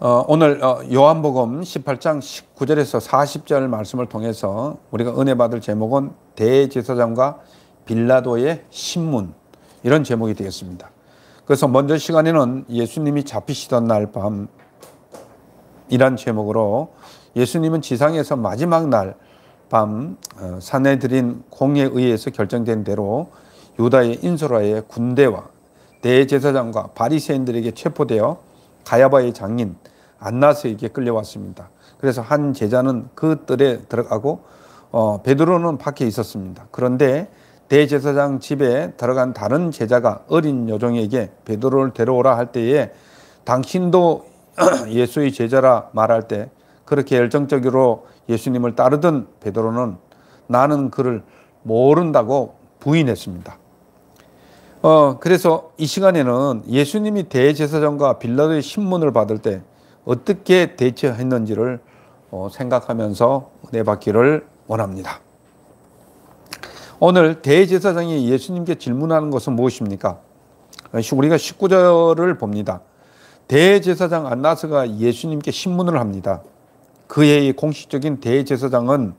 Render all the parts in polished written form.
오늘 요한복음 18장 19절에서 40절 말씀을 통해서 우리가 은혜 받을 제목은 대제사장과 빌라도의 신문, 이런 제목이 되겠습니다. 그래서 먼저 시간에는 예수님이 잡히시던 날 밤, 이란 제목으로 예수님은 지상에서 마지막 날 밤 산헤드린 공회에 의해서 결정된 대로 유다의 인솔아의 군대와 대제사장과 바리새인들에게 체포되어 가야바의 장인 안나스에게 끌려왔습니다. 그래서 한 제자는 그 뜰에 들어가고 베드로는 밖에 있었습니다. 그런데 대제사장 집에 들어간 다른 제자가 어린 여종에게 베드로를 데려오라 할 때에 당신도 예수의 제자라 말할 때 그렇게 열정적으로 예수님을 따르던 베드로는 나는 그를 모른다고 부인했습니다. 그래서 이 시간에는 예수님이 대제사장과 빌라도의 신문을 받을 때 어떻게 대처했는지를 생각하면서 은혜 받기를 원합니다. 오늘 대제사장이 예수님께 질문하는 것은 무엇입니까? 우리가 19절을 봅니다. 대제사장 안나스가 예수님께 신문을 합니다. 그의 공식적인 대제사장은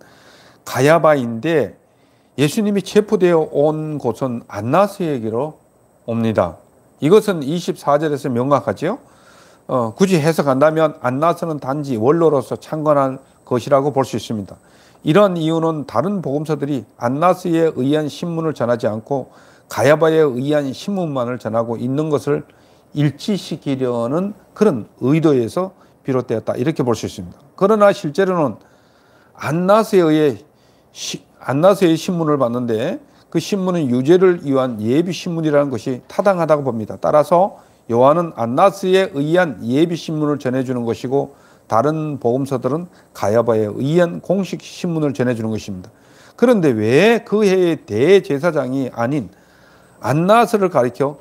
가야바인데 예수님이 체포되어 온 곳은 안나스에게로 옵니다. 이것은 24절에서 명확하죠. 굳이 해석한다면 안나스는 단지 원로로서 창건한 것이라고 볼 수 있습니다. 이런 이유는 다른 복음서들이 안나스에 의한 신문을 전하지 않고 가야바에 의한 신문만을 전하고 있는 것을 일치시키려는 그런 의도에서 비롯되었다, 이렇게 볼 수 있습니다. 그러나 실제로는 안나스의 신문을 봤는데 그 신문은 유죄를 위한 예비 신문이라는 것이 타당하다고 봅니다. 따라서 요한은 안나스에 의한 예비 신문을 전해주는 것이고 다른 복음서들은 가야바에 의한 공식 신문을 전해주는 것입니다. 그런데 왜 그 해의 대제사장이 아닌 안나스를 가리켜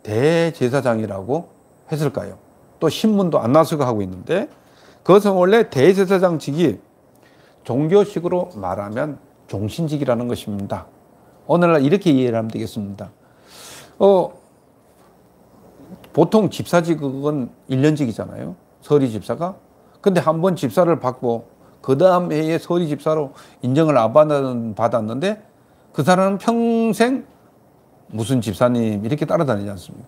대제사장이라고 했을까요? 또 신문도 안나스가 하고 있는데 그것은 원래 대제사장직이 종교식으로 말하면 종신직이라는 것입니다. 오늘날 이렇게 이해를 하면 되겠습니다. 보통 집사직은 1년직이잖아요. 서리 집사가. 근데 한 번 집사를 받고 그 다음 해에 서리 집사로 인정을 안 받았는데 그 사람은 평생 무슨 집사님 이렇게 따라다니지 않습니까?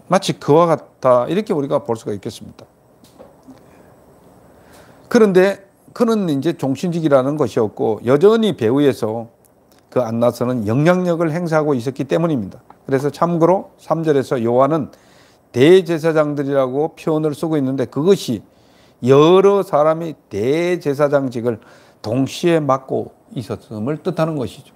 마치 그와 같다, 이렇게 우리가 볼 수가 있겠습니다. 그런데 그는 이제 종신직이라는 것이었고 여전히 배후에서 그 안나스는 영향력을 행사하고 있었기 때문입니다. 그래서 참고로 3절에서 요한은 대제사장들이라고 표현을 쓰고 있는데 그것이 여러 사람이 대제사장직을 동시에 맡고 있었음을 뜻하는 것이죠.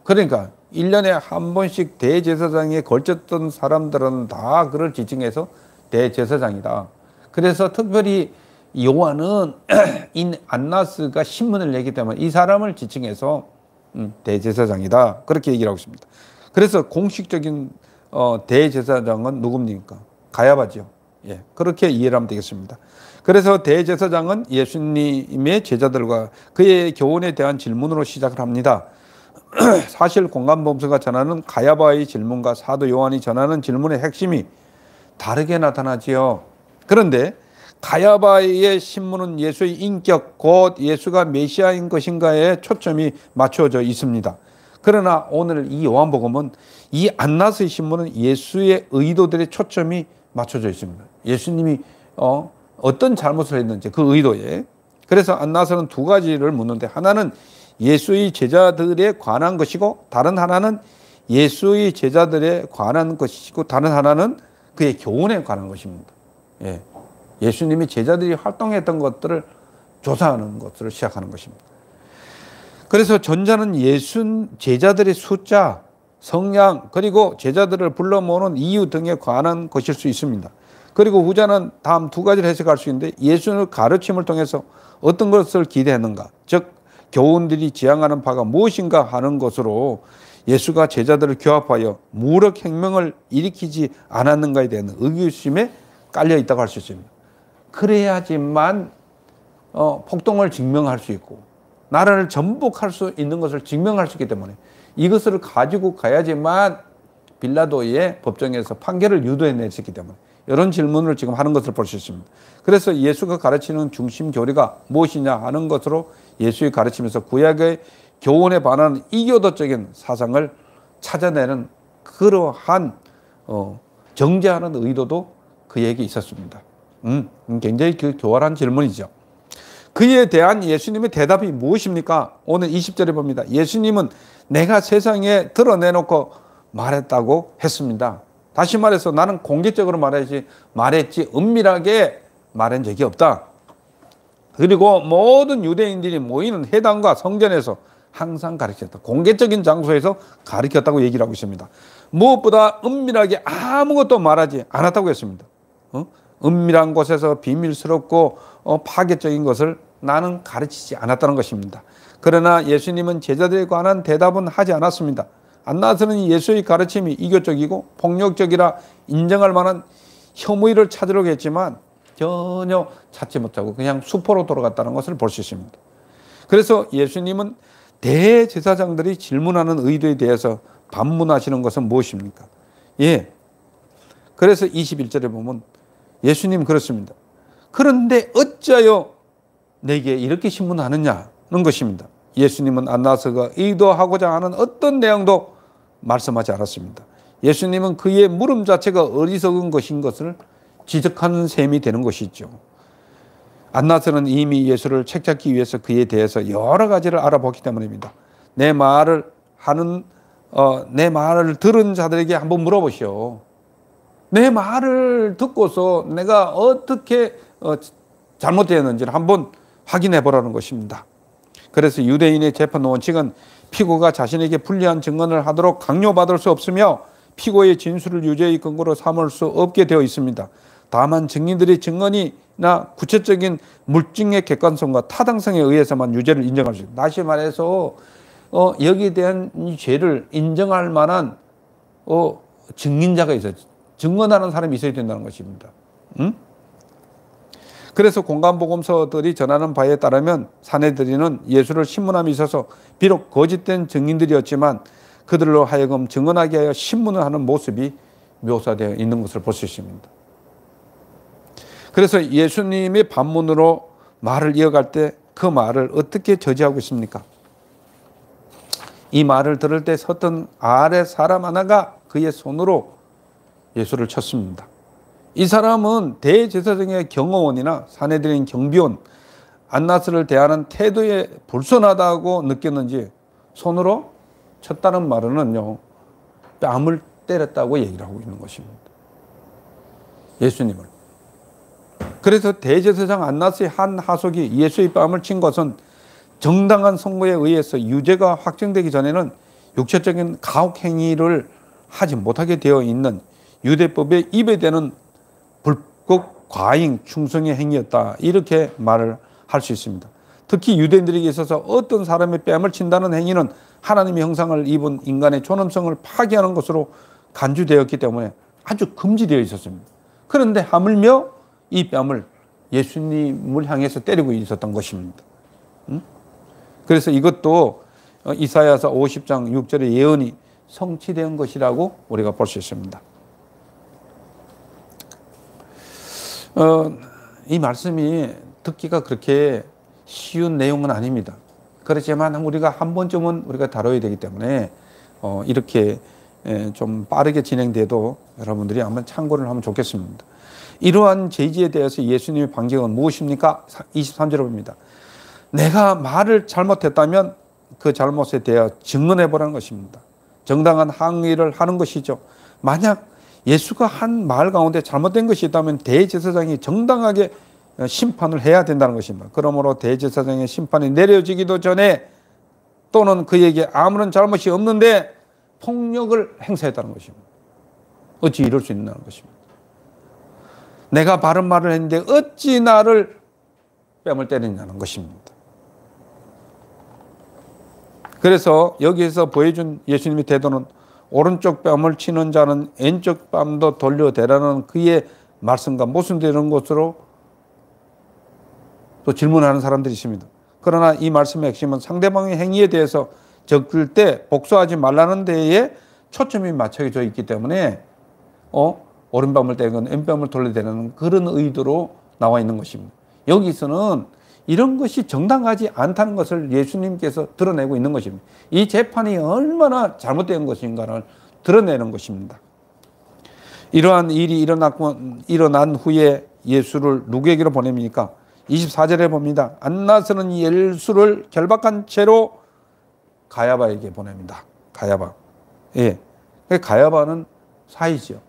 그러니까 1년에 한 번씩 대제사장에 걸쳤던 사람들은 다 그를 지칭해서 대제사장이다. 그래서 특별히 요한은 이 안나스가 신문을 내기 때문에 이 사람을 지칭해서 대제사장이다, 그렇게 얘기를 하고 있습니다. 그래서 공식적인 대제사장은 누굽니까? 가야바죠. 예, 그렇게 이해를 하면 되겠습니다. 그래서 대제사장은 예수님의 제자들과 그의 교훈에 대한 질문으로 시작을 합니다. 사실 공간범서가 전하는 가야바의 질문과 사도 요한이 전하는 질문의 핵심이 다르게 나타나지요. 그런데 가야바의 신문은 예수의 인격, 곧 예수가 메시아인 것인가에 초점이 맞춰져 있습니다. 그러나 오늘 이 요한복음은 이 안나스의 신문은 예수의 의도들의 초점이 맞춰져 있습니다. 예수님이 어떤 잘못을 했는지 그 의도에. 그래서 안나스는 두 가지를 묻는데 하나는 예수의 제자들에 관한 것이고 다른 하나는 예수의 제자들에 관한 것이고 다른 하나는 그의 교훈에 관한 것입니다. 예. 예수님이 제자들이 활동했던 것들을 조사하는 것을 시작하는 것입니다. 그래서 전자는 제자들의 숫자, 성향, 그리고 제자들을 불러 모으는 이유 등에 관한 것일 수 있습니다. 그리고 후자는 다음 두 가지를 해석할 수 있는데 예수의 가르침을 통해서 어떤 것을 기대했는가, 즉 교훈들이 지향하는 바가 무엇인가 하는 것으로 예수가 제자들을 규합하여 무력혁명을 일으키지 않았는가에 대한 의구심에 깔려 있다고 할 수 있습니다. 그래야지만 폭동을 증명할 수 있고 나라를 전복할 수 있는 것을 증명할 수 있기 때문에 이것을 가지고 가야지만 빌라도의 법정에서 판결을 유도해냈었기 때문에 이런 질문을 지금 하는 것을 볼 수 있습니다. 그래서 예수가 가르치는 중심 교리가 무엇이냐 하는 것으로 예수의 가르치면서 구약의 교훈에 반하는 이교도적인 사상을 찾아내는 그러한 정죄하는 의도도 그에게 있었습니다. 굉장히 교활한 질문이죠. 그에 대한 예수님의 대답이 무엇입니까? 오늘 20절에 봅니다. 예수님은 내가 세상에 드러내놓고 말했다고 했습니다. 다시 말해서 나는 공개적으로 말했지 은밀하게 말한 적이 없다. 그리고 모든 유대인들이 모이는 회당과 성전에서 항상 가르쳤다. 공개적인 장소에서 가르쳤다고 얘기를 하고 있습니다. 무엇보다 은밀하게 아무것도 말하지 않았다고 했습니다. 은밀한 곳에서 비밀스럽고 파괴적인 것을 나는 가르치지 않았다는 것입니다. 그러나 예수님은 제자들에 관한 대답은 하지 않았습니다. 안나서는 예수의 가르침이 이교적이고 폭력적이라 인정할 만한 혐의를 찾으려고 했지만 전혀 찾지 못하고 그냥 수포로 돌아갔다는 것을 볼 수 있습니다. 그래서 예수님은 대제사장들이 질문하는 의도에 대해서 반문하시는 것은 무엇입니까? 그래서 21절에 보면 예수님 그렇습니다. 그런데 어찌하여 내게 이렇게 신문하느냐는 것입니다. 예수님은 안나서가 의도하고자 하는 어떤 내용도 말씀하지 않았습니다. 예수님은 그의 물음 자체가 어리석은 것인 것을 지적하는 셈이 되는 것이죠. 안나서는 이미 예수를 책잡기 위해서 그에 대해서 여러 가지를 알아보기 때문입니다. 내 말을 들은 자들에게 한번 물어보시오. 내 말을 듣고서 내가 어떻게 잘못되었는지를 한번 확인해 보라는 것입니다. 그래서 유대인의 재판 원칙은 피고가 자신에게 불리한 증언을 하도록 강요받을 수 없으며 피고의 진술을 유죄의 근거로 삼을 수 없게 되어 있습니다. 다만 증인들의 증언이나 구체적인 물증의 객관성과 타당성에 의해서만 유죄를 인정할 수 있습니다. 다시 말해서 여기에 대한 이 죄를 인정할 만한 증인자가 있어요. 증언하는 사람이 있어야 된다는 것입니다. 그래서 공간복음서들이 전하는 바에 따르면 사내들이는 예수를 신문함에 있어서 비록 거짓된 증인들이었지만 그들로 하여금 증언하게 하여 신문을 하는 모습이 묘사되어 있는 것을 볼 수 있습니다. 그래서 예수님의 반문으로 말을 이어갈 때 그 말을 어떻게 저지하고 있습니까? 이 말을 들을 때 섰던 아래 사람 하나가 그의 손으로 예수를 쳤습니다. 이 사람은 대제사장의 경호원이나 사내들인 경비원, 안나스를 대하는 태도에 불손하다고 느꼈는지 손으로 쳤다는 말은요, 뺨을 때렸다고 얘기를 하고 있는 것입니다. 예수님을. 그래서 대제사장 안나스의 한 하속이 예수의 뺨을 친 것은 정당한 선고에 의해서 유죄가 확정되기 전에는 육체적인 가혹행위를 하지 못하게 되어 있는 유대법에 입에대는 불법 과잉 충성의 행위였다. 이렇게 말을 할 수 있습니다. 특히 유대인들에게 있어서 어떤 사람의 뺨을 친다는 행위는 하나님의 형상을 입은 인간의 존엄성을 파괴하는 것으로 간주되었기 때문에 아주 금지되어 있었습니다. 그런데 하물며 이 뺨을 예수님을 향해서 때리고 있었던 것입니다. 그래서 이것도 이사야서 50장 6절의 예언이 성취된 것이라고 우리가 볼 수 있습니다. 이 말씀이 듣기가 그렇게 쉬운 내용은 아닙니다. 그렇지만 우리가 한 번쯤은 우리가 다뤄야 되기 때문에 이렇게 좀 빠르게 진행돼도 여러분들이 한번 참고를 하면 좋겠습니다. 이러한 제지에 대해서 예수님의 방식은 무엇입니까? 23절을 봅니다. 내가 말을 잘못했다면 그 잘못에 대해 증언해 보라는 것입니다. 정당한 항의를 하는 것이죠. 만약 예수가 한 말 가운데 잘못된 것이 있다면 대제사장이 정당하게 심판을 해야 된다는 것입니다. 그러므로 대제사장의 심판이 내려지기도 전에 또는 그에게 아무런 잘못이 없는데 폭력을 행사했다는 것입니다. 어찌 이럴 수 있냐는 것입니다. 내가 바른 말을 했는데 어찌 나를 뺨을 때리냐는 것입니다. 그래서 여기에서 보여준 예수님의 태도는 오른쪽 뺨을 치는 자는 왼쪽 뺨도 돌려대라는 그의 말씀과 모순되는 것으로 또 질문하는 사람들이 있습니다. 그러나 이 말씀의 핵심은 상대방의 행위에 대해서 적을 때 복수하지 말라는 데에 초점이 맞춰져 있기 때문에 오른뺨을 떼건 왼뺨을 돌려대는 그런 의도로 나와 있는 것입니다. 여기서는 이런 것이 정당하지 않다는 것을 예수님께서 드러내고 있는 것입니다. 이 재판이 얼마나 잘못된 것인가를 드러내는 것입니다. 이러한 일이 일어난 후에 예수를 누구에게로 보냅니까? 24절에 봅니다. 안나스는 예수를 결박한 채로 가야바에게 보냅니다. 가야바. 예. 가야바는 사이죠.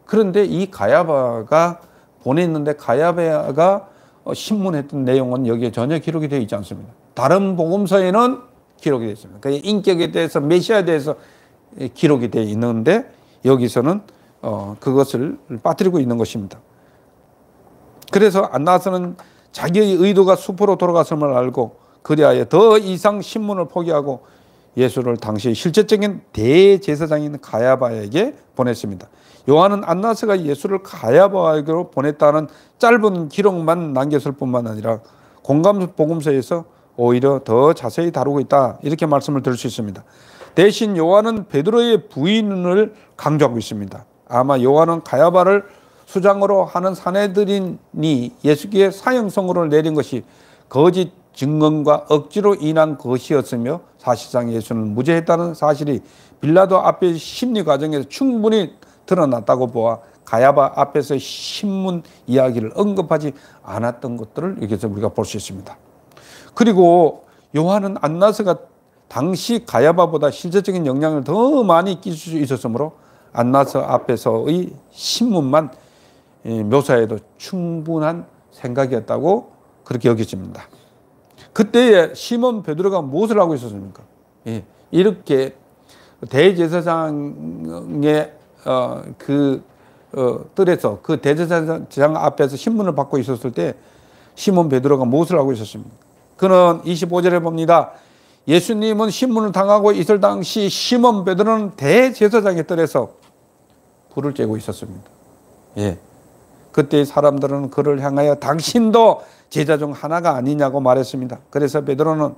그런데 이 가야바가 보냈는데 가야바가 신문했던 내용은 여기에 전혀 기록이 되어 있지 않습니다. 다른 복음서에는 기록이 되어 있습니다. 그 인격에 대해서 메시아에 대해서 기록이 되어 있는데 여기서는 그것을 빠뜨리고 있는 것입니다. 그래서 안나스는 자기의 의도가 수포로 돌아갔음을 알고 그리하여 더 이상 신문을 포기하고 예수를 당시 실제적인 대제사장인 가야바에게 보냈습니다. 요한은 안나스가 예수를 가야바에게로 보냈다는 짧은 기록만 남겼을 뿐만 아니라 공감복음서에서 오히려 더 자세히 다루고 있다 이렇게 말씀을 드릴 수 있습니다. 대신 요한은 베드로의 부인을 강조하고 있습니다. 아마 요한은 가야바를 수장으로 하는 사내들인이 예수께 사형 선고를 내린 것이 거짓 증언과 억지로 인한 것이었으며 사실상 예수는 무죄했다는 사실이 빌라도 앞의 심리 과정에서 충분히 드러났다고 보아 가야바 앞에서 신문 이야기를 언급하지 않았던 것들을 여기서 우리가 볼 수 있습니다. 그리고 요한은 안나스가 당시 가야바보다 실제적인 영향을 더 많이 끼칠 수 있었으므로 안나스 앞에서의 신문만 묘사해도 충분한 생각이었다고 그렇게 여겨집니다. 그때에 시몬 베드로가 무엇을 하고 있었습니까? 이렇게 대제사장의 뜰에서 그 대제사장 앞에서 신문을 받고 있었을 때 시몬 베드로가 무엇을 하고 있었습니까? 그는 25절에 봅니다. 예수님은 신문을 당하고 있을 당시 시몬 베드로는 대제사장의 뜰에서 불을 쬐고 있었습니다. 그때 사람들은 그를 향하여 당신도 제자 중 하나가 아니냐고 말했습니다. 그래서 베드로는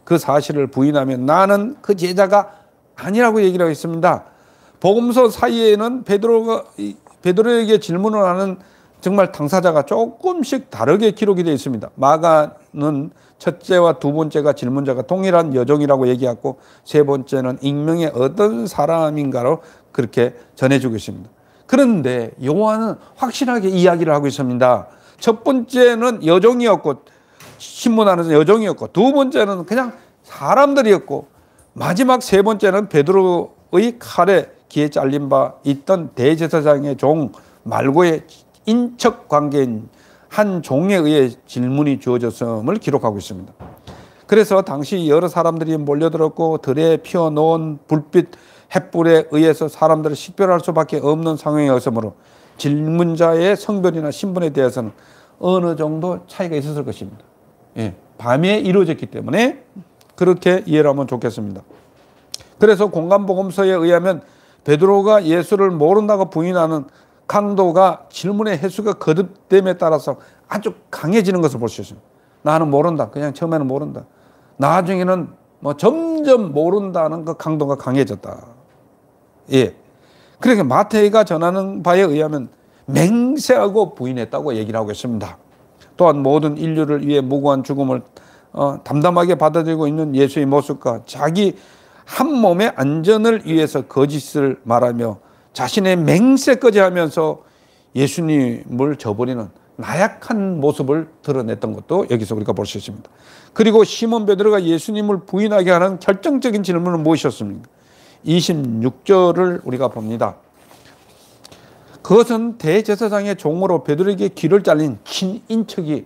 그 사실을 부인하며 나는 그 제자가 아니라고 얘기를 하고 있습니다. 복음서 사이에는 베드로에게 질문을 하는 정말 당사자가 조금씩 다르게 기록이 되어 있습니다. 마가는 첫째와 두 번째가 질문자가 동일한 여종이라고 얘기하고 세 번째는 익명의 어떤 사람인가로 그렇게 전해주고 있습니다. 그런데 요한은 확실하게 이야기를 하고 있습니다. 첫 번째는 여종이었고 신문하는 여종이었고 두 번째는 그냥 사람들이었고 마지막 세 번째는 베드로의 칼에 기에 잘린 바 있던 대제사장의 종 말고의 인척 관계인 한 종에 의해 질문이 주어졌음을 기록하고 있습니다. 그래서 당시 여러 사람들이 몰려들었고 들에 피워놓은 불빛 햇불에 의해서 사람들을 식별할 수밖에 없는 상황이었으므로 질문자의 성별이나 신분에 대해서는 어느 정도 차이가 있었을 것입니다. 밤에 이루어졌기 때문에 그렇게 이해를 하면 좋겠습니다. 그래서 공간복음서에 의하면 베드로가 예수를 모른다고 부인하는 강도가 질문의 횟수가 거듭됨에 따라서 아주 강해지는 것을 볼 수 있습니다. 나는 모른다. 그냥 처음에는 모른다. 나중에는 점점 모른다는 그 강도가 강해졌다. 그러니까 마태가 전하는 바에 의하면 맹세하고 부인했다고 얘기를 하고 있습니다. 또한 모든 인류를 위해 무고한 죽음을 담담하게 받아들이고 있는 예수의 모습과 자기 한 몸의 안전을 위해서 거짓을 말하며 자신의 맹세까지 하면서 예수님을 저버리는 나약한 모습을 드러냈던 것도 여기서 우리가 볼 수 있습니다. 그리고 시몬 베드로가 예수님을 부인하게 하는 결정적인 질문은 무엇이었습니까? 26절을 우리가 봅니다. 그것은 대제사장의 종으로 베드로에게 귀를 잘린 친인척이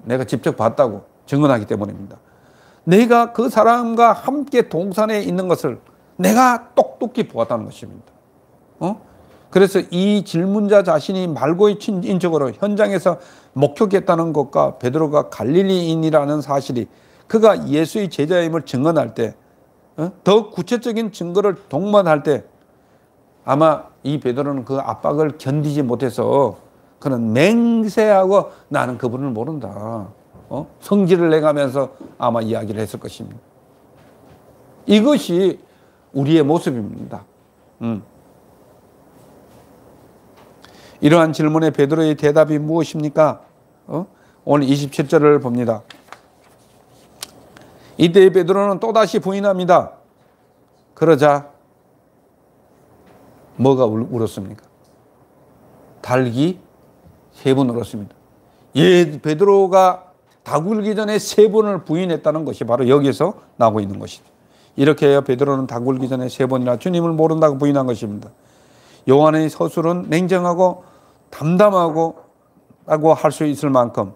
내가 직접 봤다고 증언하기 때문입니다. 내가 그 사람과 함께 동산에 있는 것을 내가 똑똑히 보았다는 것입니다. 그래서 이 질문자 자신이 말고의 친인척으로 현장에서 목격했다는 것과 베드로가 갈릴리인이라는 사실이 그가 예수의 제자임을 증언할 때 더 구체적인 증거를 동반할 때 아마 이 베드로는 그 압박을 견디지 못해서 그는 맹세하고 나는 그분을 모른다. 성질을 내가면서 아마 이야기를 했을 것입니다. 이것이 우리의 모습입니다. 이러한 질문에 베드로의 대답이 무엇입니까? 오늘 27절을 봅니다. 이때 베드로는 또다시 부인합니다. 그러자 뭐가 울었습니까? 닭이 3번 울었습니다. 베드로가 닭 울기 전에 3번을 부인했다는 것이 바로 여기서 나오고 있는 것이죠. 이렇게 해야 베드로는 닭 울기 전에 3번이나 주님을 모른다고 부인한 것입니다. 요한의 서술은 냉정하고 담담하고 라고 할 수 있을 만큼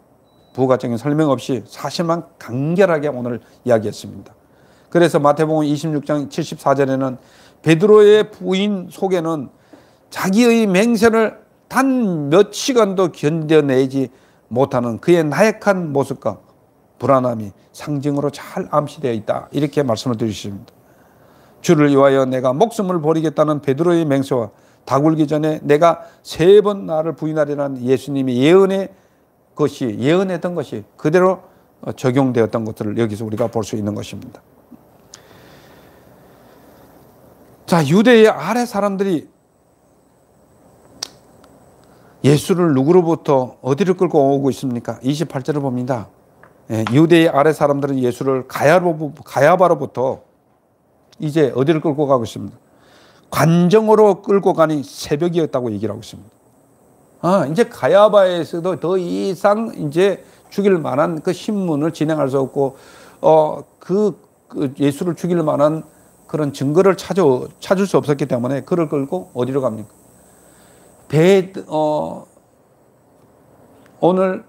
부가적인 설명 없이 사실만 간결하게 오늘 이야기했습니다. 그래서 마태복음 26장 74절에는 베드로의 부인 속에는 자기의 맹세를 단 몇 시간도 견뎌내지 못하는 그의 나약한 모습과 불안함이 상징으로 잘 암시되어 있다. 이렇게 말씀을 드리십니다. 주를 위하여 내가 목숨을 버리겠다는 베드로의 맹세와 닭 울기 전에 내가 3번 나를 부인하리라는 예수님이 예언했던 것이 그대로 적용되었던 것들을 여기서 우리가 볼 수 있는 것입니다. 자, 유대의 아래 사람들이 예수를 누구로부터 어디를 끌고 오고 있습니까? 28절을 봅니다. 유대의 아래 사람들은 예수를 가야바로부터 이제 어디를 끌고 가고 있습니다. 관정으로 끌고 가니 새벽이었다고 얘기를 하고 있습니다. 이제 가야바에서도 더 이상 이제 죽일 만한 그 신문을 진행할 수 없고, 그 예수를 죽일 만한 그런 증거를 찾을 수 없었기 때문에 그를 끌고 어디로 갑니까? 오늘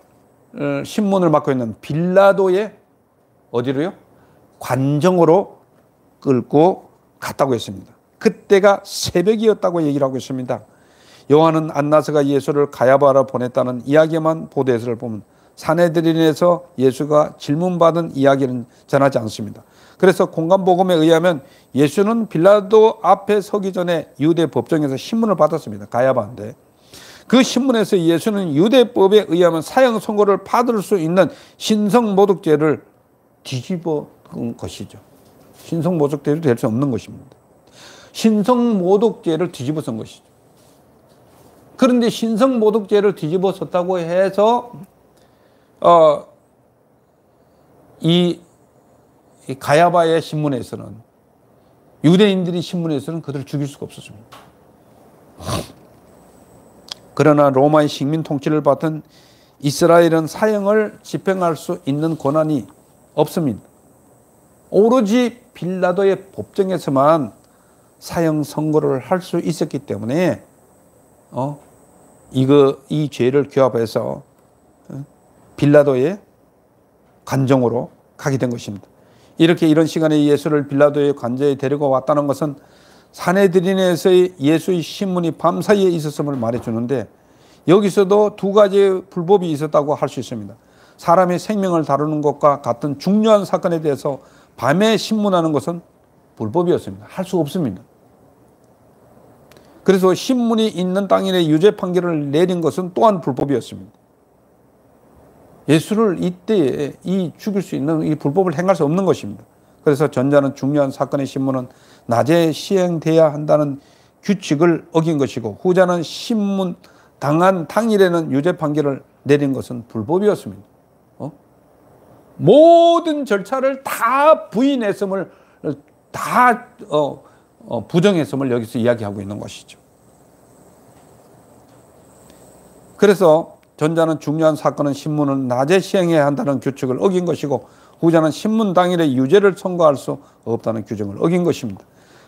신문을 맡고 있는 빌라도의 어디로요? 관정으로 끌고 갔다고 했습니다. 그때가 새벽이었다고 얘기를 하고 있습니다. 요한은 안나스가 예수를 가야바로 보냈다는 이야기만 보도해서를 보면 산헤드린에서 예수가 질문받은 이야기는 전하지 않습니다. 그래서 공간복음에 의하면 예수는 빌라도 앞에 서기 전에 유대 법정에서 신문을 받았습니다. 가야바인데 그 신문에서 예수는 유대법에 의하면 사형 선고를 받을 수 있는 신성모독죄를 뒤집어 온 것이죠. 신성모독죄도 될 수 없는 것입니다. 신성모독죄를 뒤집어 쓴 것이죠. 그런데 신성모독죄를 뒤집어 썼다고 해서 이 가야바의 신문에서는, 유대인들이 신문에서는 그들을 죽일 수가 없었습니다. 그러나 로마의 식민 통치를 받은 이스라엘은 사형을 집행할 수 있는 권한이 없습니다. 오로지 빌라도의 법정에서만 사형 선고를 할 수 있었기 때문에 이 죄를 규합해서 빌라도의 관정으로 가게 된 것입니다. 이런 시간에 예수를 빌라도의 관저에 데리고 왔다는 것은 산헤드린에서의 예수의 신문이 밤사이에 있었음을 말해주는데, 여기서도 두 가지의 불법이 있었다고 할 수 있습니다. 사람의 생명을 다루는 것과 같은 중요한 사건에 대해서 밤에 신문하는 것은 불법이었습니다. 할 수 없습니다. 그래서 신문이 있는 당일에 유죄 판결을 내린 것은 또한 불법이었습니다. 예수를 이때에 죽일 수 있는 이 불법을 행할 수 없는 것입니다. 그래서 전자는 중요한 사건의 신문은 낮에 시행돼야 한다는 규칙을 어긴 것이고, 후자는 신문 당한 당일에는 유죄 판결을 내린 것은 불법이었습니다. 모든 절차를 다 부인했음을, 다 부정했음을 여기서 이야기하고 있는 것이죠. 그래서 전자는 중요한 사건은 신문은 낮에 시행해야 한다는 규칙을 어긴 것이고, 후자는 신문 당일에 유죄를 선고할 수 없다는 규정을 어긴 것입니다.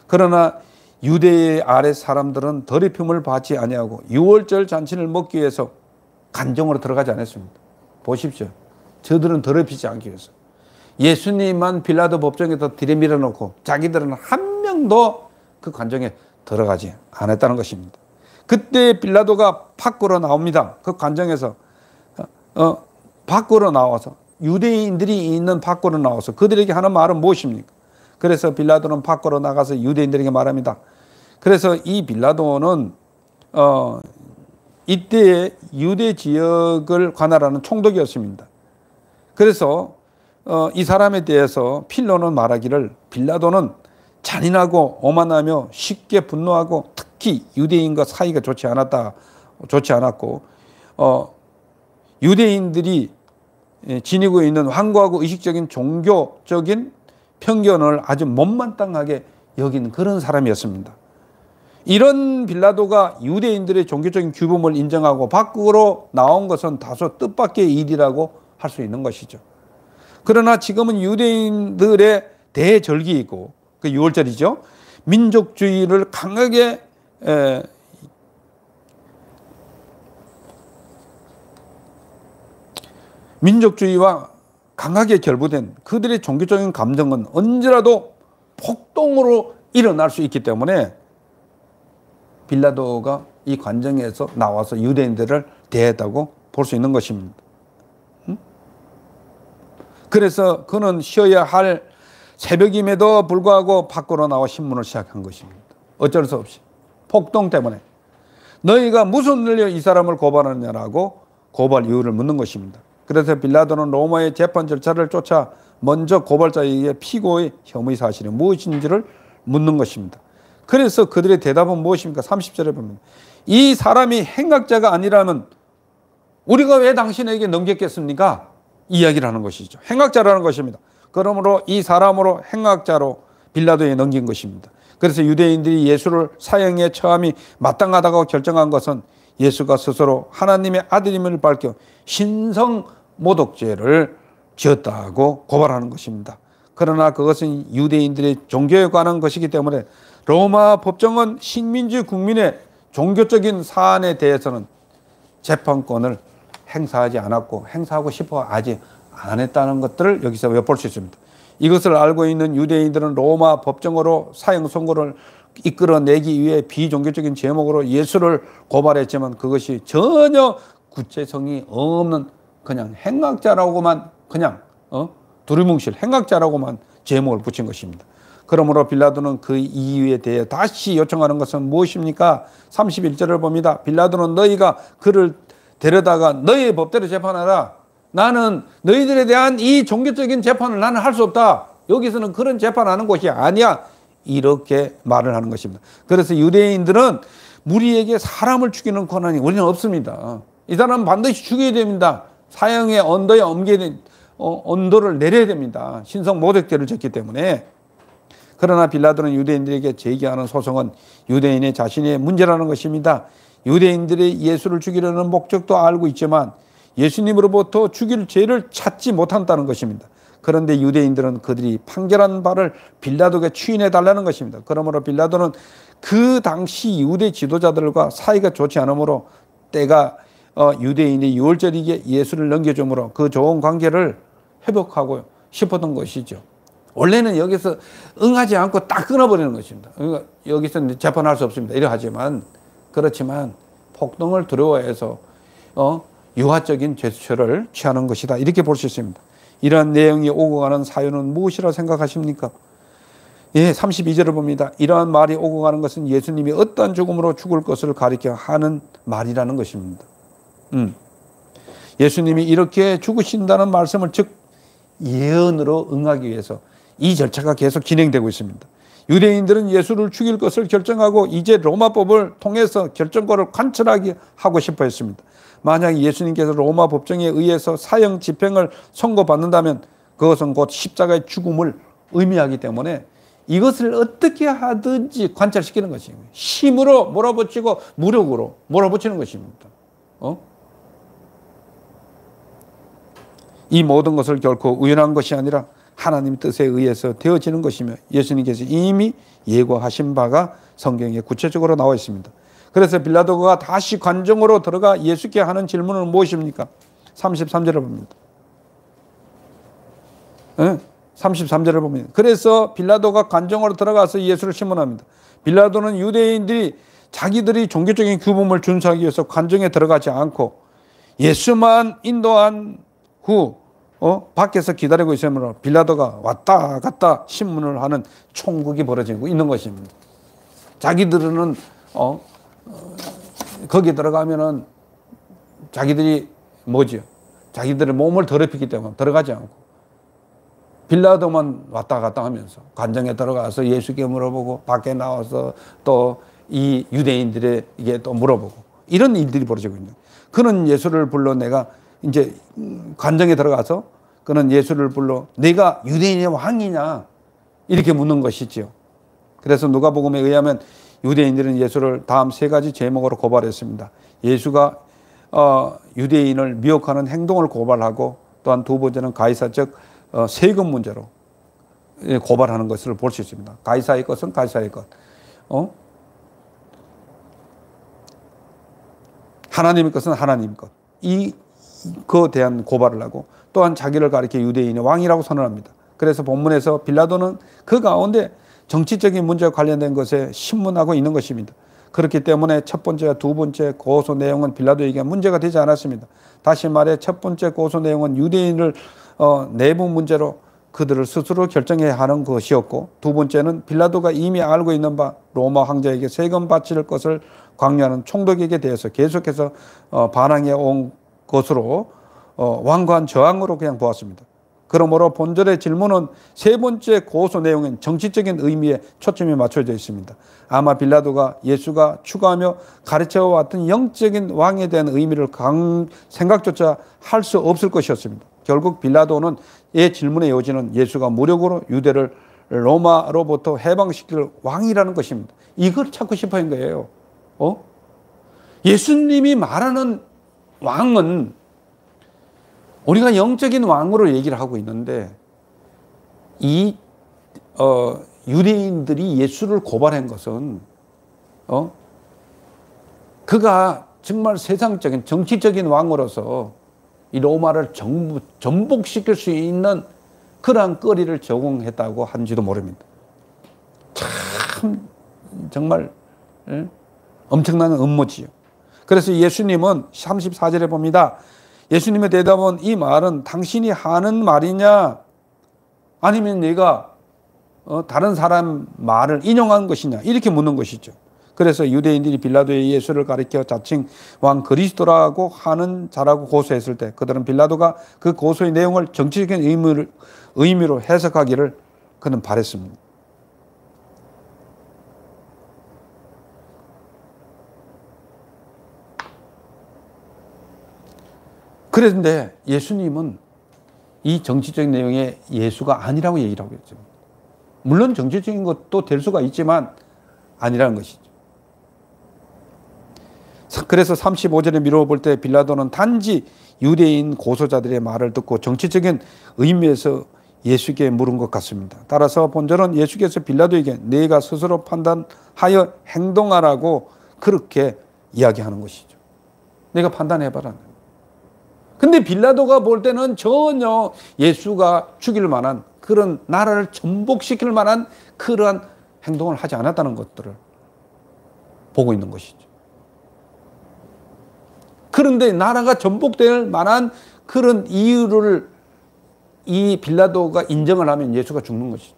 그러나 유대의 아래 사람들은 더럽힘을 받지 아니하고 유월절 잔치를 먹기 위해서 관정으로 들어가지 않았습니다. 보십시오. 저들은 더럽히지 않기 위해서. 예수님만 빌라도 법정에서 들이밀어 놓고 자기들은 한 명도 그 관정에 들어가지 않았다는 것입니다. 그때 빌라도가 밖으로 나옵니다. 그 관정에서 밖으로 나와서, 유대인들이 있는 밖으로 나와서 그들에게 하는 말은 무엇입니까? 그래서 빌라도는 밖으로 나가서 유대인들에게 말합니다. 그래서 이 빌라도는 이때의 유대 지역을 관할하는 총독이었습니다. 그래서 이 사람에 대해서 필로는 말하기를, 빌라도는 잔인하고 오만하며 쉽게 분노하고 특히 유대인과 사이가 좋지 않았다 좋지 않았고 유대인들이 지니고 있는 완고하고 의식적인 종교적인 편견을 아주 못마땅하게 여기는 그런 사람이었습니다. 이런 빌라도가 유대인들의 종교적인 규범을 인정하고 밖으로 나온 것은 다소 뜻밖의 일이라고 할 수 있는 것이죠. 그러나 지금은 유대인들의 대절기이고 그 6월절이죠. 민족주의를 강하게 민족주의와 강하게 결부된 그들의 종교적인 감정은 언제라도 폭동으로 일어날 수 있기 때문에 빌라도가 이 관정에서 나와서 유대인들을 대했다고 볼 수 있는 것입니다. 그래서 그는 쉬어야 할 새벽임에도 불구하고 밖으로 나와 신문을 시작한 것입니다. 어쩔 수 없이 폭동 때문에 너희가 무슨 일로 이 사람을 고발하느냐라고 고발 이유를 묻는 것입니다. 그래서 빌라도는 로마의 재판 절차를 쫓아 먼저 고발자에게 피고의 혐의 사실이 무엇인지를 묻는 것입니다. 그래서 그들의 대답은 무엇입니까? 30절에 보면 이 사람이 행악자가 아니라면 우리가 왜 당신에게 넘겼겠습니까? 이야기를 하는 것이죠. 행악자라는 것입니다. 그러므로 이 사람으로 행악자로 빌라도에 넘긴 것입니다. 그래서 유대인들이 예수를 사형에 처함이 마땅하다고 결정한 것은 예수가 스스로 하나님의 아들임을 밝혀 신성모독죄를 지었다고 고발하는 것입니다. 그러나 그것은 유대인들의 종교에 관한 것이기 때문에 로마 법정은 식민지 국민의 종교적인 사안에 대해서는 재판권을 행사하지 않았고 행사하고 싶어 하지 않았다는 것들을 여기서 엿볼 수 있습니다. 이것을 알고 있는 유대인들은 로마 법정으로 사형 선고를 이끌어내기 위해 비종교적인 제목으로 예수를 고발했지만 그것이 전혀 구체성이 없는 그냥 행악자라고만 그냥 두리뭉실 행악자라고만 제목을 붙인 것입니다. 그러므로 빌라도는 그 이유에 대해 다시 요청하는 것은 무엇입니까? 31절을 봅니다. 빌라도는 너희가 그를 데려다가 너희의 법대로 재판하라. 나는 너희들에 대한 이 종교적인 재판을 나는 할 수 없다. 여기서는 그런 재판하는 곳이 아니야. 이렇게 말을 하는 것입니다. 그래서 유대인들은 무리에게 사람을 죽이는 권한이 우리는 없습니다. 이 사람은 반드시 죽여야 됩니다. 사형의 언도에 옮기는 언도를 내려야 됩니다. 신성모독죄를 졌기 때문에. 그러나 빌라도는 유대인들에게 제기하는 소송은 유대인의 자신의 문제라는 것입니다. 유대인들이 예수를 죽이려는 목적도 알고 있지만 예수님으로부터 죽일 죄를 찾지 못한다는 것입니다. 그런데 유대인들은 그들이 판결한 바를 빌라도에게 추인해 달라는 것입니다. 그러므로 빌라도는 그 당시 유대 지도자들과 사이가 좋지 않으므로 때가 유대인이 6월절이기에 예수를 넘겨주므로 그 좋은 관계를 회복하고 싶었던 것이죠. 원래는 여기서 응하지 않고 딱 끊어버리는 것입니다. 그러니까 여기서 재판할 수 없습니다. 이래 하지만 그렇지만 폭동을 두려워해서 유화적인 제스처를 취하는 것이다. 이렇게 볼 수 있습니다. 이러한 내용이 오고 가는 사유는 무엇이라고 생각하십니까? 예, 32절을 봅니다. 이러한 말이 오고 가는 것은 예수님이 어떠한 죽음으로 죽을 것을 가리켜 하는 말이라는 것입니다. 예수님이 이렇게 죽으신다는 말씀을 즉 예언으로 응하기 위해서 이 절차가 계속 진행되고 있습니다. 유대인들은 예수를 죽일 것을 결정하고 이제 로마법을 통해서 결정권을 관철하게 하고 싶어 했습니다. 만약 예수님께서 로마 법정에 의해서 사형 집행을 선고받는다면 그것은 곧 십자가의 죽음을 의미하기 때문에 이것을 어떻게 하든지 관철시키는 것입니다. 힘으로 몰아붙이고 무력으로 몰아붙이는 것입니다. 이 모든 것을 결코 우연한 것이 아니라 하나님 뜻에 의해서 되어지는 것이며 예수님께서 이미 예고하신 바가 성경에 구체적으로 나와 있습니다. 그래서 빌라도가 다시 관정으로 들어가 예수께 하는 질문은 무엇입니까? 33절을 봅니다. 33절을 봅니다. 그래서 빌라도가 관정으로 들어가서 예수를 신문합니다. 빌라도는 유대인들이 자기들이 종교적인 규범을 준수하기 위해서 관정에 들어가지 않고 예수만 인도한 후 밖에서 기다리고 있으므로 빌라도가 왔다 갔다 신문을 하는 총극이 벌어지고 있는 것입니다. 자기들은 거기 들어가면은 자기들이 뭐죠? 자기들의 몸을 더럽히기 때문에 들어가지 않고 빌라도만 왔다 갔다 하면서 관정에 들어가서 예수께 물어보고 밖에 나와서 또 이 유대인들에게 또 물어보고 이런 일들이 벌어지거든요. 그는 예수를 불러 내가 이제 관정에 들어가서 그는 예수를 불러 내가 유대인의 왕이냐 이렇게 묻는 것이지요. 그래서 누가복음에 의하면 유대인들은 예수를 다음 세 가지 제목으로 고발했습니다. 예수가 유대인을 미혹하는 행동을 고발하고 또한 두 번째는 가이사 즉 세금 문제로 고발하는 것을 볼 수 있습니다. 가이사의 것은 가이사의 것, 하나님의 것은 하나님의 것. 그에 대한 고발을 하고 또한 자기를 가리켜 유대인의 왕이라고 선언합니다. 그래서 본문에서 빌라도는 그 가운데 정치적인 문제와 관련된 것에 신문하고 있는 것입니다. 그렇기 때문에 첫 번째와 두 번째 고소 내용은 빌라도에게 문제가 되지 않았습니다. 다시 말해 첫 번째 고소 내용은 유대인을 내부 문제로 그들을 스스로 결정해야 하는 것이었고, 두 번째는 빌라도가 이미 알고 있는 바 로마 황제에게 세금 바칠 것을 강요하는 총독에게 대해서 계속해서 반항해 온 것으로 완고한 저항으로 그냥 보았습니다. 그러므로 본절의 질문은 세 번째 고소 내용인 정치적인 의미에 초점이 맞춰져 있습니다. 아마 빌라도가 예수가 추구하며 가르쳐왔던 영적인 왕에 대한 의미를 생각조차 할 수 없을 것이었습니다. 결국 빌라도는 이 질문의 요지는 예수가 무력으로 유대를 로마로부터 해방시킬 왕이라는 것입니다. 이걸 찾고 싶어 한 거예요. 예수님이 말하는 왕은 우리가 영적인 왕으로 얘기를 하고 있는데 이 유대인들이 예수를 고발한 것은 그가 정말 세상적인 정치적인 왕으로서 이 로마를 전복시킬 수 있는 그러한 거리를 제공했다고 한지도 모릅니다. 참 정말 엄청난 음모지요. 그래서 예수님은 34절에 봅니다. 예수님의 대답은 이 말은 당신이 하는 말이냐 아니면 네가 다른 사람 말을 인용한 것이냐 이렇게 묻는 것이죠. 그래서 유대인들이 빌라도의 예수를 가리켜 자칭 왕 그리스도라고 하는 자라고 고소했을 때 그들은 빌라도가 그 고소의 내용을 정치적인 의미로 해석하기를 그는 바랬습니다. 그런데 예수님은 이 정치적인 내용의 예수가 아니라고 얘기를 하고 있죠. 물론 정치적인 것도 될 수가 있지만 아니라는 것이죠. 그래서 35절에 미루어 볼 때 빌라도는 단지 유대인 고소자들의 말을 듣고 정치적인 의미에서 예수께 물은 것 같습니다. 따라서 본절은 예수께서 빌라도에게 네가 스스로 판단하여 행동하라고 그렇게 이야기하는 것이죠. 네가 판단해봐라. 근데 빌라도가 볼 때는 전혀 예수가 죽일 만한 그런 나라를 전복시킬 만한 그러한 행동을 하지 않았다는 것들을 보고 있는 것이죠. 그런데 나라가 전복될 만한 그런 이유를 이 빌라도가 인정을 하면 예수가 죽는 것이죠.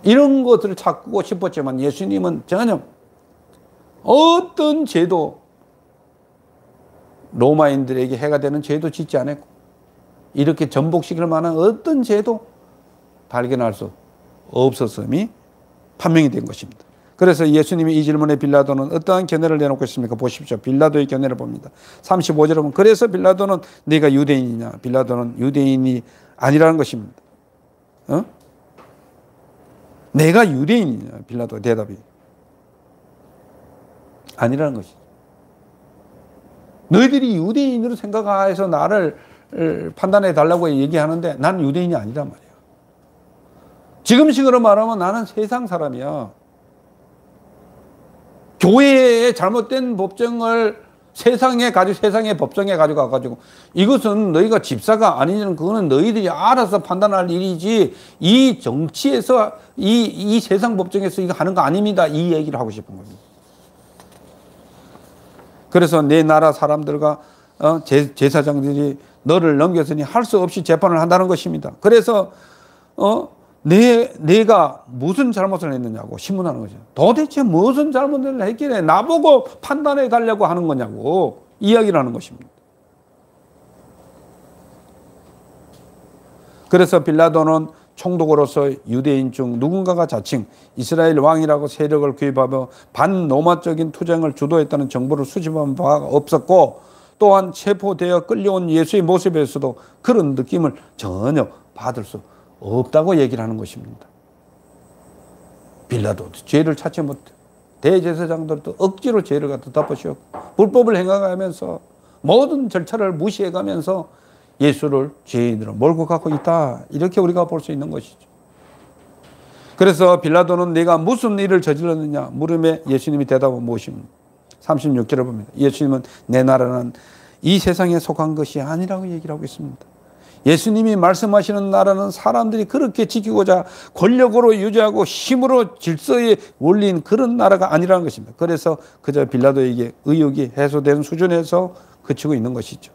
이런 것들을 찾고 싶었지만 예수님은 전혀 어떤 죄도 로마인들에게 해가 되는 죄도 짓지 않았고 이렇게 전복시킬 만한 어떤 죄도 발견할 수 없었음이 판명이 된 것입니다. 그래서 예수님이 이 질문에 빌라도는 어떠한 견해를 내놓고 있습니까? 보십시오. 빌라도의 견해를 봅니다. 35절에 보면 그래서 빌라도는 네가 유대인이냐? 빌라도는 유대인이 아니라는 것입니다. 내가 유대인이냐? 빌라도 대답이 아니라는 것이죠. 너희들이 유대인으로 생각해서 나를 판단해 달라고 얘기하는데 나는 유대인이 아니란 말이야. 지금식으로 말하면 나는 세상 사람이야. 교회의 잘못된 법정을 세상의 법정에 가지고 와가지고 이것은 너희가 집사가 아니면 그거는 너희들이 알아서 판단할 일이지 이 정치에서 이 세상 법정에서 이거 하는 거 아닙니다. 이 얘기를 하고 싶은 겁니다. 그래서 내 나라 사람들과 제사장들이 너를 넘겼으니 할 수 없이 재판을 한다는 것입니다. 그래서 내가 무슨 잘못을 했느냐고 신문하는 거죠. 도대체 무슨 잘못을 했길래 나보고 판단해 달라고 하는 거냐고 이야기를 하는 것입니다. 그래서 빌라도는 총독으로서 유대인 중 누군가가 자칭 이스라엘 왕이라고 세력을 구입하며 반로마적인 투쟁을 주도했다는 정보를 수집한 바가 없었고, 또한 체포되어 끌려온 예수의 모습에서도 그런 느낌을 전혀 받을 수 없다고 얘기를 하는 것입니다. 빌라도도 죄를 찾지 못해 대제사장들도 억지로 죄를 갖다 덮으시었고, 불법을 행하면서 모든 절차를 무시해가면서 예수를 죄인으로 몰고 가고 있다, 이렇게 우리가 볼 수 있는 것이죠. 그래서 빌라도는 내가 무슨 일을 저질렀느냐 물음에 예수님이 대답은 무엇입니까? 36절을 봅니다. 예수님은 내 나라는 이 세상에 속한 것이 아니라고 얘기를 하고 있습니다. 예수님이 말씀하시는 나라는 사람들이 그렇게 지키고자 권력으로 유지하고 힘으로 질서에 올린 그런 나라가 아니라는 것입니다. 그래서 그저 빌라도에게 의혹이 해소되는 수준에서 그치고 있는 것이죠.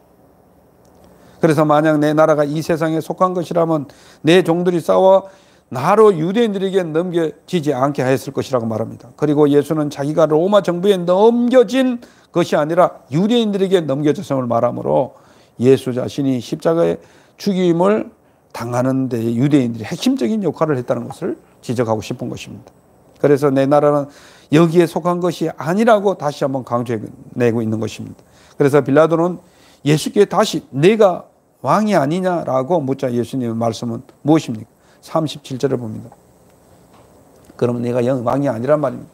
그래서 만약 내 나라가 이 세상에 속한 것이라면 내 종들이 싸워 나로 유대인들에게 넘겨지지 않게 하였을 것이라고 말합니다. 그리고 예수는 자기가 로마 정부에 넘겨진 것이 아니라 유대인들에게 넘겨졌음을 말하므로 예수 자신이 십자가의 죽임을 당하는 데 유대인들이 핵심적인 역할을 했다는 것을 지적하고 싶은 것입니다. 그래서 내 나라는 여기에 속한 것이 아니라고 다시 한번 강조해내고 있는 것입니다. 그래서 빌라도는 예수께 다시 내가 왕이 아니냐라고 묻자 예수님의 말씀은 무엇입니까? 37절을 봅니다. 그러면 내가 왕이 아니란 말입니다.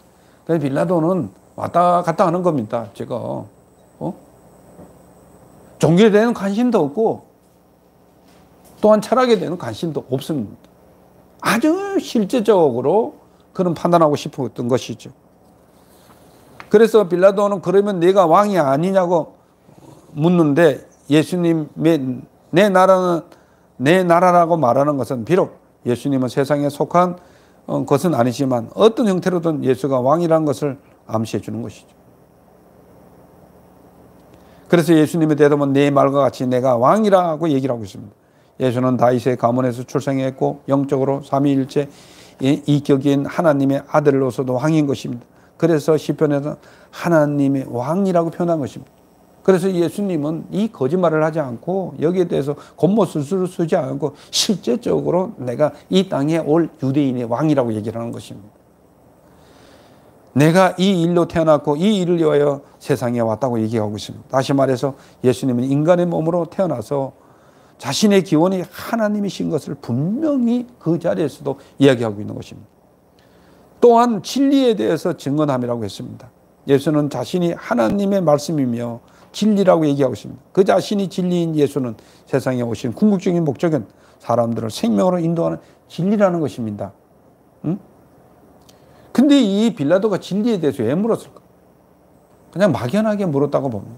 그래서 빌라도는 왔다 갔다 하는 겁니다. 제가 종교에 대한 관심도 없고 또한 철학에 대한 관심도 없습니다. 아주 실제적으로 그런 판단하고 싶었던 것이죠. 그래서 빌라도는 그러면 내가 왕이 아니냐고 묻는데, 예수님의 내 나라는 내 나라라고 말하는 것은 비록 예수님은 세상에 속한 것은 아니지만 어떤 형태로든 예수가 왕이라는 것을 암시해 주는 것이죠. 그래서 예수님의 대답은 내 말과 같이 내가 왕이라고 얘기를 하고 있습니다. 예수는 다윗의 가문에서 출생했고 영적으로 삼위일체 이격인 하나님의 아들로서도 왕인 것입니다. 그래서 시편에서 하나님의 왕이라고 표현한 것입니다. 그래서 예수님은 이 거짓말을 하지 않고 여기에 대해서 겉모술수를 쓰지 않고 실제적으로 내가 이 땅에 올 유대인의 왕이라고 얘기를 하는 것입니다. 내가 이 일로 태어났고 이 일을 위하여 세상에 왔다고 얘기하고 있습니다. 다시 말해서 예수님은 인간의 몸으로 태어나서 자신의 기원이 하나님이신 것을 분명히 그 자리에서도 이야기하고 있는 것입니다. 또한 진리에 대해서 증언함이라고 했습니다. 예수는 자신이 하나님의 말씀이며 진리라고 얘기하고 있습니다. 그 자신이 진리인 예수는 세상에 오신 궁극적인 목적은 사람들을 생명으로 인도하는 진리라는 것입니다. 근데 이 빌라도가 진리에 대해서 왜 물었을까? 그냥 막연하게 물었다고 봅니다.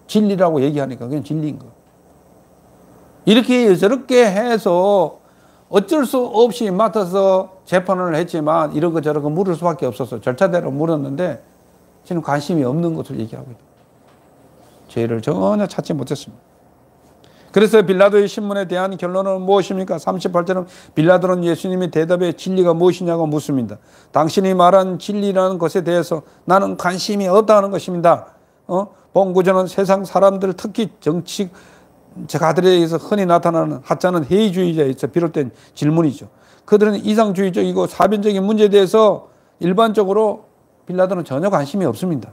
진리라고 얘기하니까 그냥 진리인 거. 이렇게 저렇게 해서 어쩔 수 없이 맡아서 재판을 했지만 이런 거 저런 거 물을 수밖에 없어서 절차대로 물었는데 지금 관심이 없는 것을 얘기하고 있다. 죄를 전혀 찾지 못했습니다. 그래서 빌라도의 신문에 대한 결론은 무엇입니까? 38절은 빌라도는 예수님의 대답에 진리가 무엇이냐고 묻습니다. 당신이 말한 진리라는 것에 대해서 나는 관심이 없다는 것입니다. 본구절은 세상 사람들, 특히 정치가들에 의해서 흔히 나타나는 하찮은 회의주의자에서 비롯된 질문이죠. 그들은 이상주의적이고 사변적인 문제에 대해서 일반적으로 빌라도는 전혀 관심이 없습니다.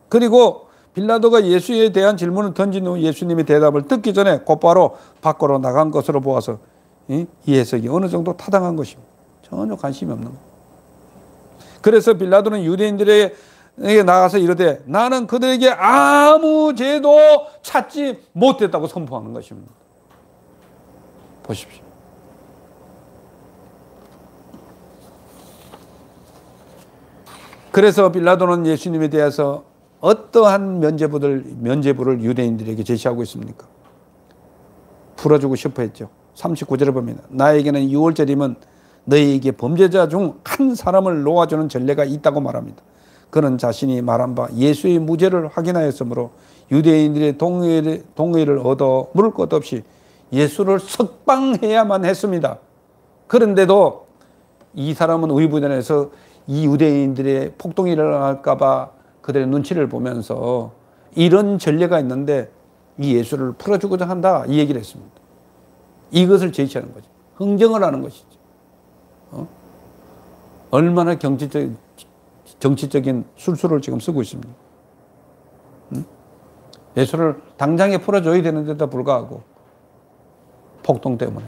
그리고 빌라도가 예수에 대한 질문을 던진 후 예수님의 대답을 듣기 전에 곧바로 밖으로 나간 것으로 보아서 이 해석이 어느 정도 타당한 것입니다. 전혀 관심이 없는 거예요. 그래서 빌라도는 유대인들에게 나가서 이르되 나는 그들에게 아무 죄도 찾지 못했다고 선포하는 것입니다. 보십시오. 그래서 빌라도는 예수님에 대해서 어떠한 면죄부를 유대인들에게 제시하고 있습니까? 풀어주고 싶어 했죠. 39절을 보면 나에게는 6월절이면 너희에게 범죄자 중 한 사람을 놓아주는 전례가 있다고 말합니다. 그는 자신이 말한 바 예수의 무죄를 확인하였으므로 유대인들의 동의를 얻어 물을 것 없이 예수를 석방해야만 했습니다. 그런데도 이 사람은 의부전에서 이 유대인들의 폭동이 일어날까 봐 그들의 눈치를 보면서 이런 전례가 있는데 이 예수를 풀어주고자 한다, 이 얘기를 했습니다. 이것을 제시하는 거죠. 흥정을 하는 것이죠. 얼마나 정치적인 술수를 지금 쓰고 있습니다. 예수를 당장에 풀어줘야 되는데도 불구하고 폭동 때문에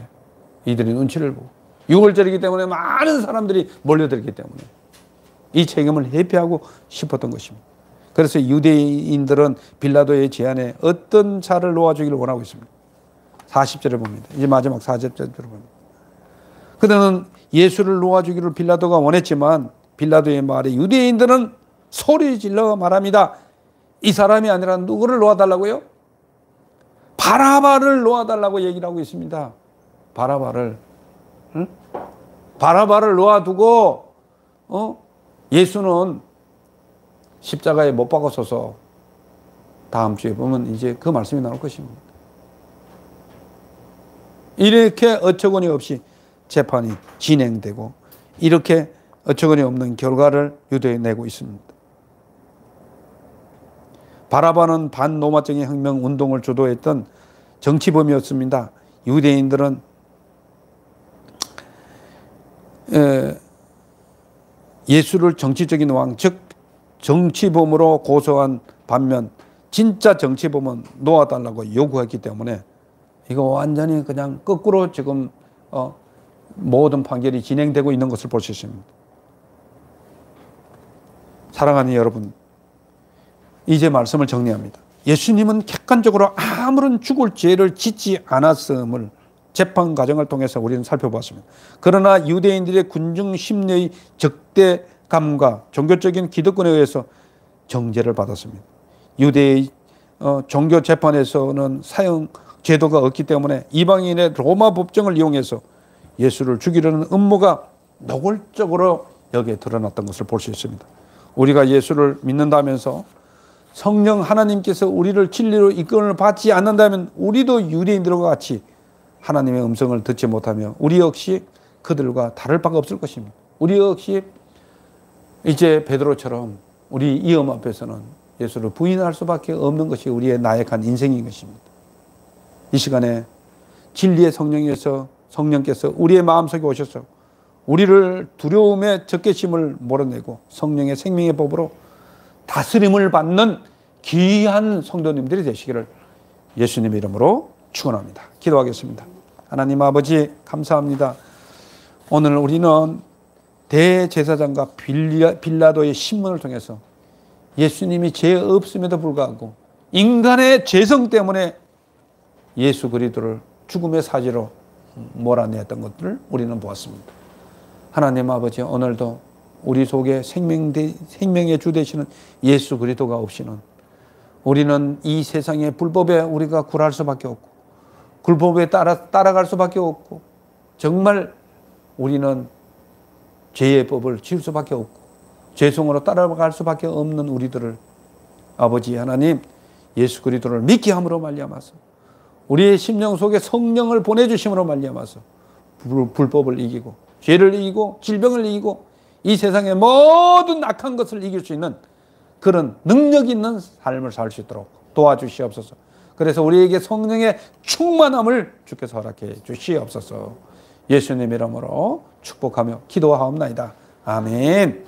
이들이 눈치를 보고 6월절이기 때문에 많은 사람들이 몰려들기 때문에 이 책임을 회피하고 싶었던 것입니다. 그래서 유대인들은 빌라도의 제안에 어떤 차를 놓아주기를 원하고 있습니다. 40절을 봅니다. 이제 마지막 40절을 봅니다. 그들은 예수를 놓아주기를 빌라도가 원했지만 빌라도의 말에 유대인들은 소리 질러 말합니다. 이 사람이 아니라 누구를 놓아달라고요? 바라바를 놓아달라고 얘기를 하고 있습니다. 바라바를. 응? 바라바를 놓아두고 예수는 십자가에 못 박아서서 다음 주에 보면 이제 그 말씀이 나올 것입니다. 이렇게 어처구니 없이 재판이 진행되고 이렇게 어처구니 없는 결과를 유도해내고 있습니다. 바라바는 반로마적인 혁명 운동을 주도했던 정치범이었습니다. 유대인들은 예수를 정치적인 왕, 즉 정치범으로 고소한 반면 진짜 정치범은 놓아달라고 요구했기 때문에 이거 완전히 그냥 거꾸로 지금 모든 판결이 진행되고 있는 것을 볼 수 있습니다. 사랑하는 여러분, 이제 말씀을 정리합니다. 예수님은 객관적으로 아무런 죽을 죄를 짓지 않았음을 재판 과정을 통해서 우리는 살펴보았습니다. 그러나 유대인들의 군중 심리의 적대감과 종교적인 기득권에 의해서 정죄를 받았습니다. 유대의 종교 재판에서는 사형 제도가 없기 때문에 이방인의 로마 법정을 이용해서 예수를 죽이려는 음모가 노골적으로 여기에 드러났던 것을 볼 수 있습니다. 우리가 예수를 믿는다면서 성령 하나님께서 우리를 진리로 이끌음을 받지 않는다면 우리도 유대인들과 같이 하나님의 음성을 듣지 못하며 우리 역시 그들과 다를 바가 없을 것입니다. 우리 역시 이제 베드로처럼 우리 위험 앞에서는 예수를 부인할 수밖에 없는 것이 우리의 나약한 인생인 것입니다. 이 시간에 진리의 성령께서 우리의 마음속에 오셔서 우리를 두려움의 적개심을 몰아내고 성령의 생명의 법으로 다스림을 받는 귀한 성도님들이 되시기를 예수님의 이름으로 축원합니다. 기도하겠습니다. 하나님 아버지 감사합니다. 오늘 우리는 대제사장과 빌라도의 신문을 통해서 예수님이 죄 없음에도 불구하고 인간의 죄성 때문에 예수 그리스도를 죽음의 사지로 몰아냈던 것들을 우리는 보았습니다. 하나님 아버지 오늘도 우리 속에 생명의 주 되시는 예수 그리스도가 없이는 우리는 이 세상의 불법에 우리가 굴할 수밖에 없고 불법에 따라갈 수밖에 없고 정말 우리는 죄의 법을 지을 수밖에 없고 죄성으로 따라갈 수밖에 없는 우리들을 아버지 하나님 예수 그리스도를 믿게 함으로 말미암아서 우리의 심령 속에 성령을 보내주심으로 말미암아서 불법을 이기고 죄를 이기고 질병을 이기고 이 세상의 모든 악한 것을 이길 수 있는 그런 능력 있는 삶을 살 수 있도록 도와주시옵소서. 그래서 우리에게 성령의 충만함을 주께서 허락해 주시옵소서. 예수님 이름으로 축복하며 기도하옵나이다. 아멘.